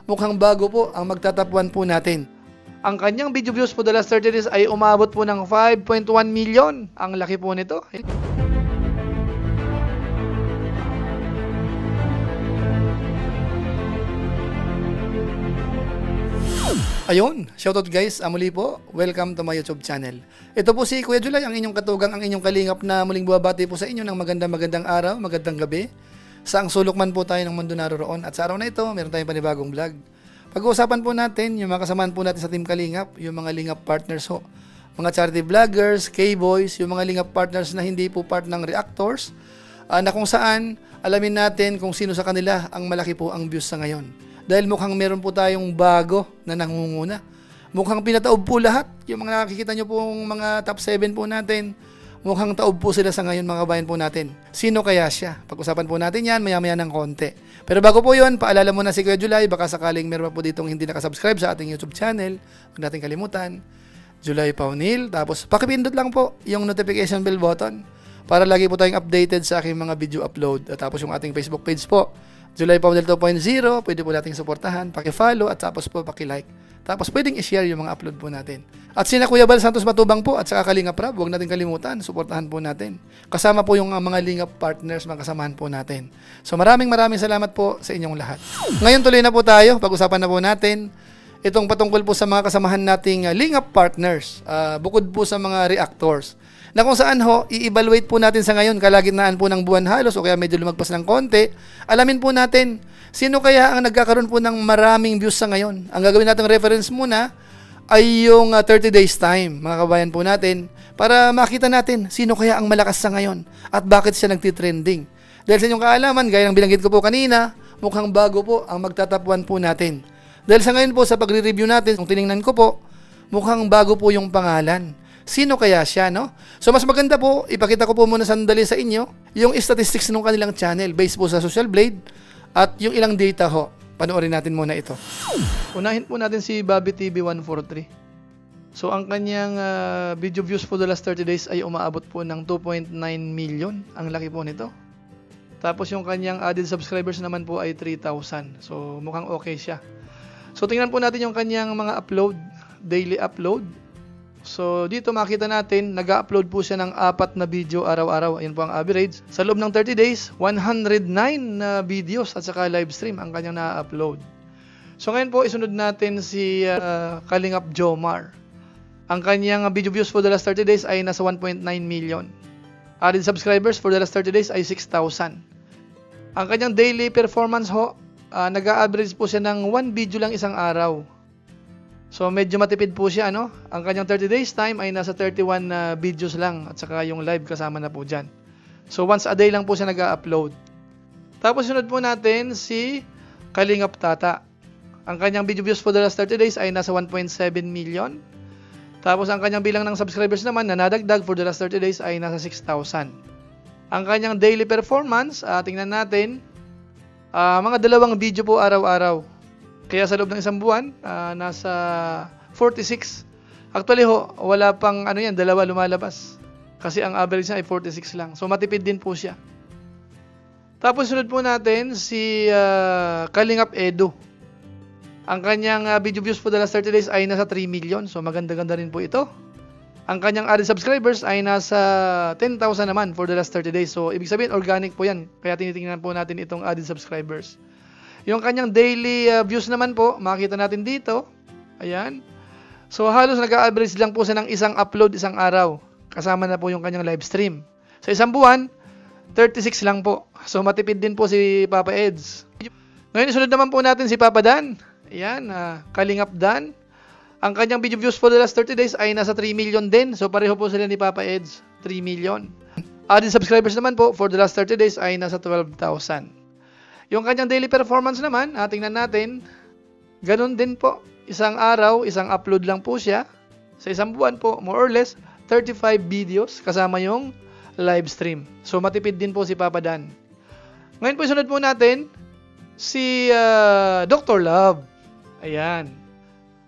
mukhang bago po ang magtatapuan po natin. Ang kanyang video views for the last 30 days ay umabot po ng 5.1 million. Ang laki po nito. Ayun, shoutout guys, muli po, welcome to my YouTube channel. Ito po si Kuya Julay, ang inyong katugang, ang inyong kalingap na muling buwabati po sa inyo ng magandang araw, magandang gabi. Saang sulok man po tayo ng mundo naroroon. At sa araw na ito, meron tayong panibagong vlog. Pag-uusapan po natin yung mga kasamahan po natin sa Team Kalingap, yung mga Lingap partners ho. Mga charity vloggers, K-boys, yung mga Lingap partners na hindi po part ng reactors, na kung saan alamin natin kung sino sa kanila ang malaki po ang views sa ngayon. Dahil mukhang meron po tayong bago na nangunguna. Mukhang pinataob po lahat. Yung mga nakikita nyo pong mga top 7 po natin, mukhang taob po sila sa ngayon mga kabayan po natin. Sino kaya siya? Pag-usapan po natin yan maya-maya ng konti. Pero bago po yun, paalala mo na si Kuya Julay, baka sakaling meron po ditong hindi nakasubscribe sa ating YouTube channel. Huwag natin kalimutan. Julay Paunil. Tapos pakipindot lang po yung notification bell button para lagi po tayong updated sa aking mga video upload. At tapos yung ating Facebook page po, Julay Paunil 2.0, pwede po nating suportahan, paki-follow at tapos po paki-like. Tapos pwedeng i-share yung mga upload po natin. At sina Kuya Bal Santos Matubang po at saka Kalingap Rab, huwag natin kalimutan, suportahan po natin. Kasama po yung mga Lingap partners, mga kasamahan po natin. So maraming salamat po sa inyong lahat. Ngayon tuloy na po tayo, pag-usapan na po natin itong patungkol po sa mga kasamahan nating Lingap partners, bukod po sa mga reactors. Na kung saan ho, i-evaluate po natin sa ngayon, kalagitnaan po ng buwan halos o kaya medyo lumagpas ng konti, alamin po natin, sino kaya ang nagkakaroon po ng maraming views sa ngayon. Ang gagawin natin reference muna ay yung 30 days time, mga kabayan po natin, para makita natin sino kaya ang malakas sa ngayon at bakit siya nagtitrending. Dahil sa inyong kaalaman, gaya ng binanggit ko po kanina, mukhang bago po ang magtatapuan po natin. Dahil sa ngayon po, sa pagre-review natin, kung tinignan ko po, mukhang bago po yung pangalan. Sino kaya siya, no? So, mas maganda po, ipakita ko po muna sandali sa inyo yung statistics ng kanilang channel based po sa Social Blade at yung ilang data ho. Panoorin natin muna ito. Unahin po natin si Bobby TV 143. So, ang kanyang video views for the last 30 days ay umaabot po ng 2.9 million. Ang laki po nito. Tapos, yung kanyang added subscribers naman po ay 3,000. So, mukhang okay siya. So, tingnan po natin yung kanyang mga upload, daily upload. So, dito makita natin, nag-upload po siya ng 4 na video araw-araw. Ayan po ang average. Sa loob ng 30 days, 109 na videos at saka live stream ang kanyang na-upload. So, ngayon po, isunod natin si Kalingap Jomar. Ang kanyang video views for the last 30 days ay nasa 1.9 million. Added subscribers for the last 30 days ay 6,000. Ang kanyang daily performance ho, nag-average po siya ng 1 video lang isang araw. So, medyo matipid po siya, ano? Ang kanyang 30 days time ay nasa 31 videos lang at saka yung live kasama na po dyan. So, once a day lang po siya nag-upload. Tapos, sunod po natin si Kalingap Tata. Ang kanyang video views for the last 30 days ay nasa 1.7 million. Tapos, ang kanyang bilang ng subscribers naman na nadagdag for the last 30 days ay nasa 6,000. Ang kanyang daily performance, tingnan natin, mga 2 video po araw-araw. Kaya sa loob ng isang buwan, nasa 46. Actually ho, wala pang 2 lumalabas. Kasi ang average niya ay 46 lang. So matipid din po siya. Tapos sunod po natin si Kalingap Edu. Ang kanyang video views for the last 30 days ay nasa 3 million. So maganda-ganda rin po ito. Ang kanyang added subscribers ay nasa 10,000 naman for the last 30 days. So ibig sabihin organic po yan. Kaya tinitingnan po natin itong added subscribers. Yung kanyang daily views naman po, makikita natin dito. Ayan. So, halos nag-average lang po siya ng isang upload isang araw. Kasama na po yung kanyang live stream. Sa isang buwan, 36 lang po. So, matipid din po si Papa Eds. Ngayon, isunod naman po natin si Papa Dan. Ayan, Kalingap Dan. Ang kanyang video views for the last 30 days ay nasa 3 million din. So, pareho po sila ni Papa Eds. 3 million. Added subscribers naman po for the last 30 days ay nasa 12,000. Yung kanyang daily performance naman, tingnan natin, ganun din po. Isang araw, isang upload lang po siya. Sa isang buwan po, more or less, 35 videos kasama yung live stream. So, matipid din po si Papa Dan. Ngayon po, isunod po natin si Dr. Love. Ayan.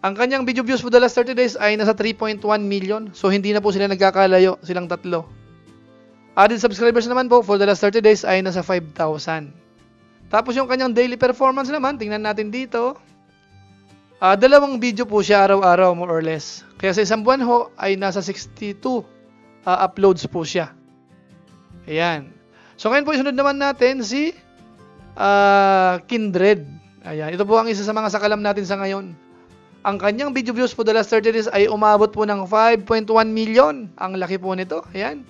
Ang kanyang video views for the last 30 days ay nasa 3.1 million. So, hindi na po sila nagkakalayo, silang tatlo. Added subscribers naman po for the last 30 days ay nasa 5,000. Tapos yung kanyang daily performance naman, tingnan natin dito. Dalawang video po siya araw-araw, more or less. Kaya sa isang buwan ho, ay nasa 62 uploads po siya. Ayan. So ngayon po, isunod naman natin si Kindred. Ayan. Ito po ang isa sa mga sakalam natin sa ngayon. Ang kanyang video views po the last 30 days ay umabot po ng 5.1 million. Ang laki po nito. Ayan.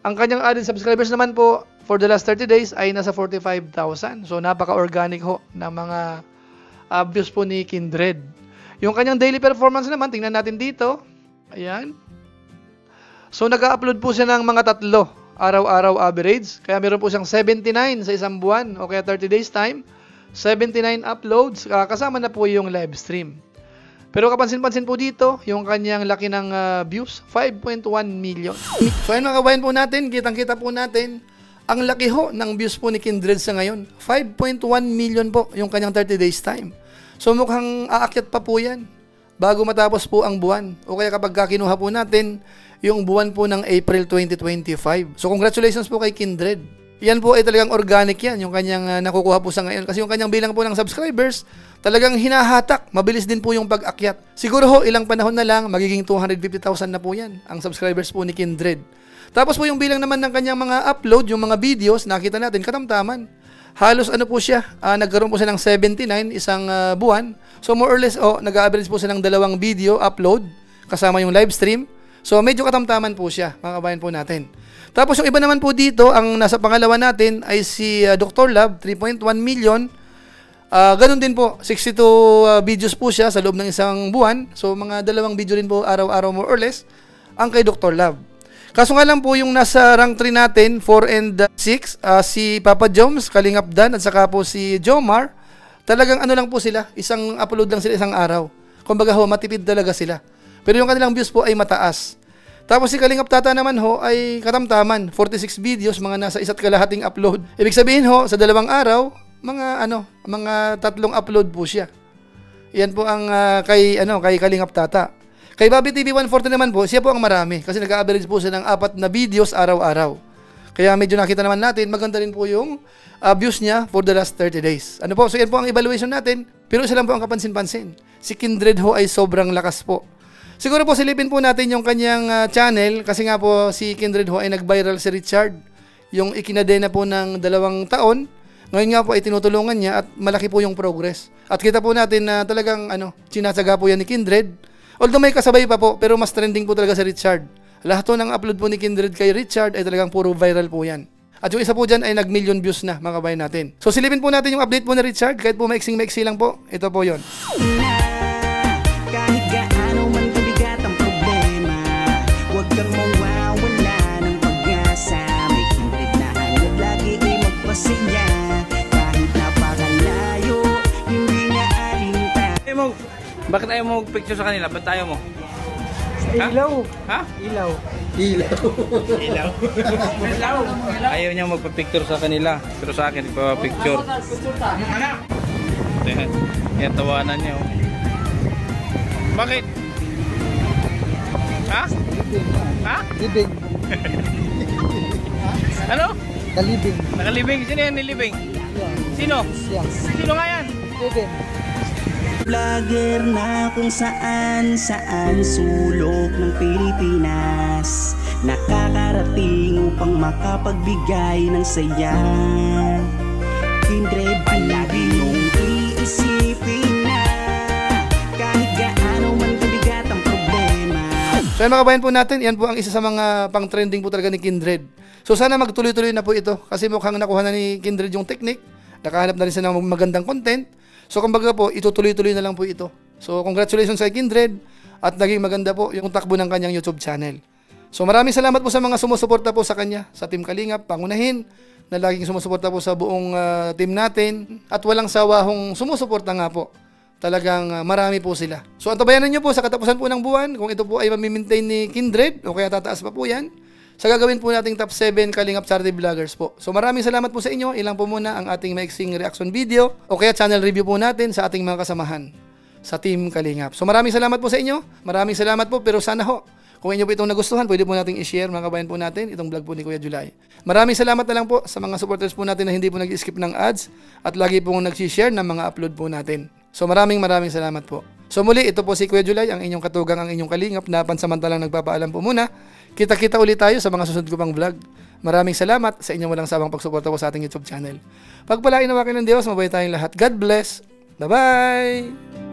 Ang kanyang added subscribers naman po for the last 30 days ay nasa 45,000. So napaka-organic ho ng mga views po ni Kindred. Yung kanyang daily performance naman, tingnan natin dito. Ayan. So nag-upload po siya ng mga 3 araw-araw average. Kaya meron po siyang 79 sa isang buwan o kaya 30 days time. 79 uploads. Kasama na po yung live stream. Pero kapansin-pansin po dito, yung kanyang laki ng views, 5.1 million. So ayun mga kabayan po natin, kitang-kita po natin, ang laki ho ng views po ni Kindred sa ngayon. 5.1 million po yung kanyang 30 days time. So mukhang aakyat pa po yan bago matapos po ang buwan. O kaya kapag kinuha po natin yung buwan po ng April 2025. So congratulations po kay Kindred. Yan po ay talagang organic yan, yung kanyang nakukuha po sa ngayon. Kasi yung kanyang bilang po ng subscribers, talagang hinahatak. Mabilis din po yung pag-akyat. Siguro ho, ilang panahon na lang, magiging 250,000 na po yan, ang subscribers po ni Kindred. Tapos po yung bilang naman ng kanyang mga upload, yung mga videos, nakita natin, katamtaman. Halos ano po siya, nagkaroon po siya ng 79 isang buwan. So more or less, nag-average po siya ng 2 video upload, kasama yung live stream. So medyo katamtaman po siya, mga kabayan po natin. Tapos yung iba naman po dito, ang nasa pangalawa natin ay si Dr. Love, 3.1 million. Ganun din po, 62 videos po siya sa loob ng isang buwan. So mga 2 video rin po araw-araw more or less ang kay Dr. Love. Kaso nga lang po yung nasa rank 3 natin, 4 and 6, si Papa Joms, Kalingap Dan at saka po si Jomar. Talagang ano lang po sila, isang upload lang sila isang araw. Kumbaga ho, matipid talaga sila. Pero yung kanilang views po ay mataas. Tapos si Kalingap Tata naman ho ay katamtaman, 46 videos, mga nasa 1.5 upload. Ibig sabihin ho, sa 2 araw, mga 3 upload po siya. Yan po ang kay Kalingap Tata. Kay Bobby TV 140 naman po, siya po ang marami kasi nag-average po siya ng 4 na videos araw-araw. Kaya medyo nakita naman natin, maganda rin po yung views niya for the last 30 days. Ano po? So yan po ang evaluation natin. Pero isa lang po ang kapansin-pansin. Si Kindred ho ay sobrang lakas po. Siguro po silipin po natin yung kanyang channel kasi nga po si Kindred ho ay nag-viral si Richard. Yung ikinadena po ng 2 taon. Ngayon nga po ay tinutulungan niya at malaki po yung progress. At kita po natin na talagang sinatsaga po yan ni Kindred. Although may kasabay pa po pero mas trending po talaga si Richard. Lahat po ng upload po ni Kindred kay Richard ay talagang puro viral po yan. At yung isa po dyan ay nag-million views na mga kabayan natin. So silipin po natin yung update po ni Richard kahit po maiksing-maiksi lang po. Ito po yon. Kahit gaano man kabigat ang problema, huwag kang mawawala ng pag-asa. May Kindred na hangad lagi ay magpasaya. Kahit napakalayo, hindi na alinta. Bakit ayaw mo mag-picture sa kanila? Ba't ayaw mo? Ilaw. Ha? Ilaw. Ilaw. Ayaw niya magpa-picture sa kanila. Pero sa akin, nagpa-picture. Yan, tawanan niya. Bakit? Ha? Ha? Libing. Ano? Kalibing. Nakalibing? Sino yan nilibing? Sino? Siya. Sino nga yan? Libing. Vlogger na kung saan sulok ng Pilipinas, nakakarating upang makapagbigay ng saya. Kindred palagi yung iisipin na kahit gaano man kabigat ang problema. So yan mga kabayan po natin, yan po ang isa sa mga pang-trending po talaga ni Kindred. So sana magtuloy-tuloy na po ito kasi mukhang nakuha na ni Kindred yung technique, nakahanap na rin siya ng magandang content. So kumbaga po, itutuloy-tuloy na lang po ito. So congratulations kay Kindred at naging maganda po yung takbo ng kanyang YouTube channel. So maraming salamat po sa mga sumusuporta po sa kanya, sa Team Kalingap, pangunahin, na laging sumusuporta po sa buong team natin at walang sawahong sumusuporta nga po. Talagang marami po sila. So antabayanan nyo po sa katapusan po ng buwan kung ito po ay mamimaintain ni Kindred o kaya tataas pa po yan sa gagawin po nating top 7 Kalingap Charity Vloggers po. So maraming salamat po sa inyo. Ilang po muna ang ating maiksing reaction video o kaya channel review po natin sa ating mga kasamahan sa Team Kalingap. So maraming salamat po sa inyo. Maraming salamat po pero sana ho, kung inyo po itong nagustuhan, pwede po nating i-share mga kabayan po natin itong vlog po ni Kuya July. Maraming salamat na lang po sa mga supporters po natin na hindi po nag-skip ng ads at lagi po nag-share ng mga upload po natin. So maraming salamat po. So muli, ito po si Kuya Julay, ang inyong katugang, ang inyong kalingap na pansamantalang nagpapaalam po muna. Kita-kita ulit tayo sa mga susunod ko pang vlog. Maraming salamat sa inyong walang sawang pagsuporta po sa ating YouTube channel. Pagpalain nawa kayo ng Diyos, mabuhay tayong lahat. God bless. Bye-bye!